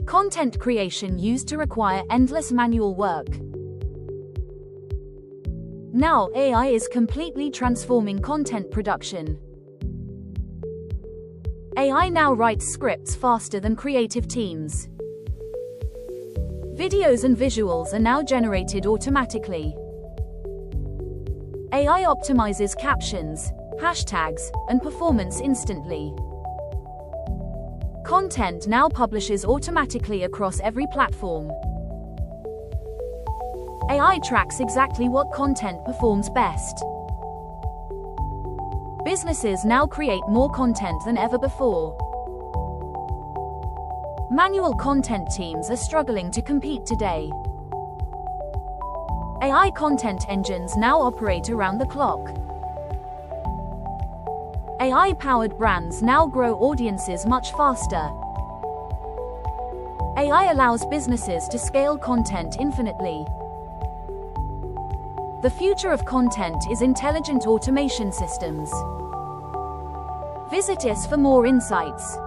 Content creation used to require endless manual work. Now AI is completely transforming content production. AI now writes scripts faster than creative teams. Videos and visuals are now generated automatically. AI optimizes captions, hashtags, and performance instantly. Content now publishes automatically across every platform. AI tracks exactly what content performs best. Businesses now create more content than ever before. Manual content teams are struggling to compete today. AI content engines now operate around the clock. AI-powered brands now grow audiences much faster. AI allows businesses to scale content infinitely. The future of content is intelligent automation systems. Visit us for more insights.